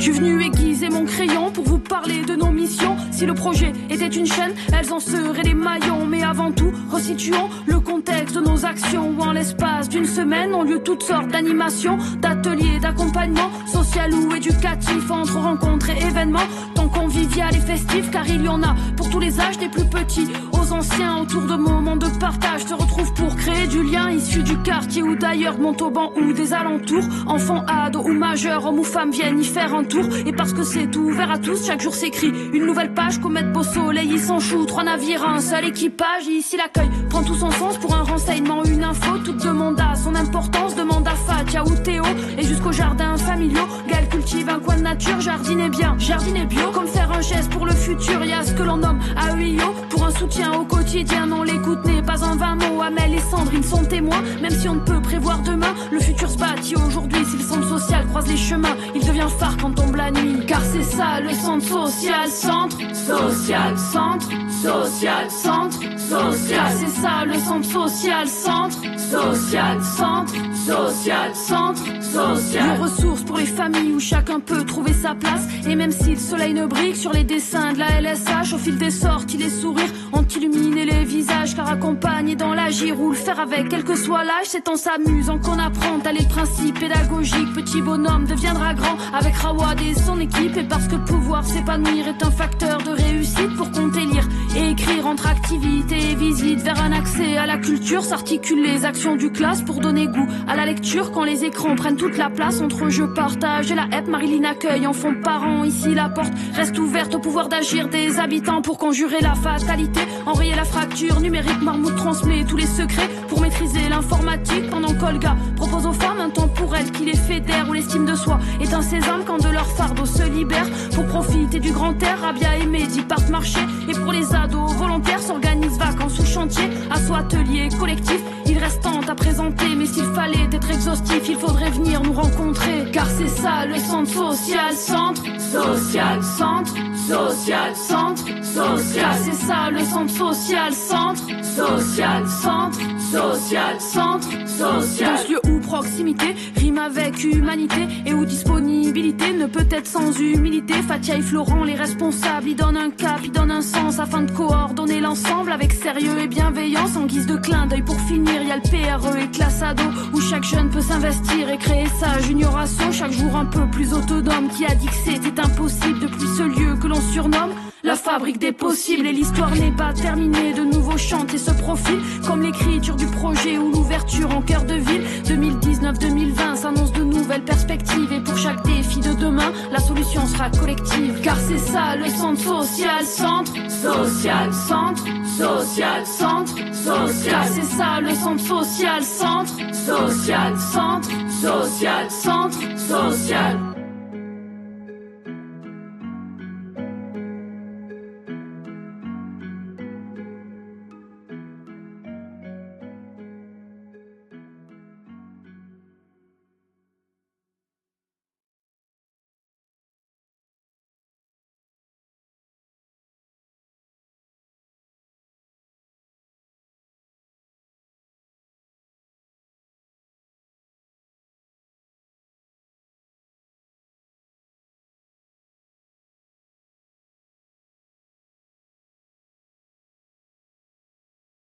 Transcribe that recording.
Je suis venu aiguiser mon crayon pour vous parler de nos missions. Si le projet était une chaîne, elles en seraient les maillons. Mais avant tout, resituons le contexte de nos actions, où en l'espace d'une semaine ont lieu toutes sortes d'animations, d'ateliers, d'accompagnement social ou éducatif, entre rencontres et événements, tant convivial et festif, car il y en a pour tous les âges, des plus petits aux anciens, autour de moments de partage se retrouvent pour créer du lien, issu du quartier ou d'ailleurs, de Montauban ou des alentours. Enfants, ados ou majeurs, hommes ou femmes viennent y faire un tour. Et parce que c'est ouvert à tous, chaque jour s'écrit une nouvelle page. Comète, beau soleil, il s'enchoue, 3 navires, un seul équipage. Et ici l'accueil prend tout son sens pour un renseignement, une info. Toute demande a son importance, demande à Fatia ou Théo. Et jusqu'au jardin familiaux, Gaël cultive un coin de nature. Jardiner bien, jardiner bio, comme faire un geste pour le futur. Y a ce que l'on nomme AEIO, pour un soutien au quotidien. Non, l'écoute n'est pas en vain mot. Amel et Sandrine sont témoins, même si on ne peut prévoir demain. Le futur se bâtit aujourd'hui, si le centre social croise les chemins, il devient phare quand tombe la nuit. Car c'est ça le centre social, centre social, centre social, centre social. C'est ça le centre social, centre social, centre social, centre social. Nos ressources pour les familles où chacun peut trouver sa place. Et même si le soleil ne brille sur les dessins de la LSH, au fil des sorties, les sourires ont illuminé les visages. Car accompagner dans l'agir ou le faire avec, quel que soit l'âge, c'est en s'amusant qu'on apprend à les principes pédagogiques. Petit bonhomme deviendra grand avec Rawad et son équipe. Et parce que pouvoir s'épanouir est un facteur de réussite, pour compter, lire et écrire entre activité et visite, vers un accès à la culture, s'articulent les actions du classe pour donner goût à la lecture. Quand les écrans prennent toute la place entre jeux, partage et la HEP, Marilyn accueille enfants, parents. Ici la porte reste ouverte au pouvoir d'agir des habitants, pour conjurer la fatalité, enrayer la fracture numérique. Marmout transmet tous les secrets pour maîtriser l'informatique, pendant qu'Olga propose aux femmes un temps pour elles qui les fédère, où l'estime de soi est un sésame quand de leur fardeau se libère, pour profiter du grand air. Rabia et Mehdi partent marcher, et pour les ados volontaires s'organisent vacances ou chantier, assos, ateliers collectifs. Il reste tant à présenter, mais s'il fallait être exhaustif, il faudrait venir nous rencontrer. Car c'est ça le centre social, centre social, centre social, centre social. C'est ça le centre social, centre social, centre social, centre social. Dans ce lieu où proximité rime avec humanité, et où disponibilité ne peut être sans humilité. Fatia et Florent, les responsables, ils donnent un cap, ils donnent un sens, afin de coordonner l'ensemble avec sérieux et bienveillance. En guise de clin d'œil pour finir, y a le PRE et classe ado, où chaque jeune peut s'investir et créer sa junioration. Chaque jour un peu plus autonome, qui a dit que c'était impossible depuis ce lieu que l'on surnomme la fabrique des possibles. Et l'histoire n'est pas terminée, de nouveaux chantiers se profilent, comme l'écriture du projet ou l'ouverture en cœur de ville. 2019-2020 s'annonce de nouvelles perspectives, et pour chaque défi de demain, la solution sera collective. Car c'est ça le centre social, centre social, centre social, centre social. Car c'est ça le centre social, centre social, centre social, centre social.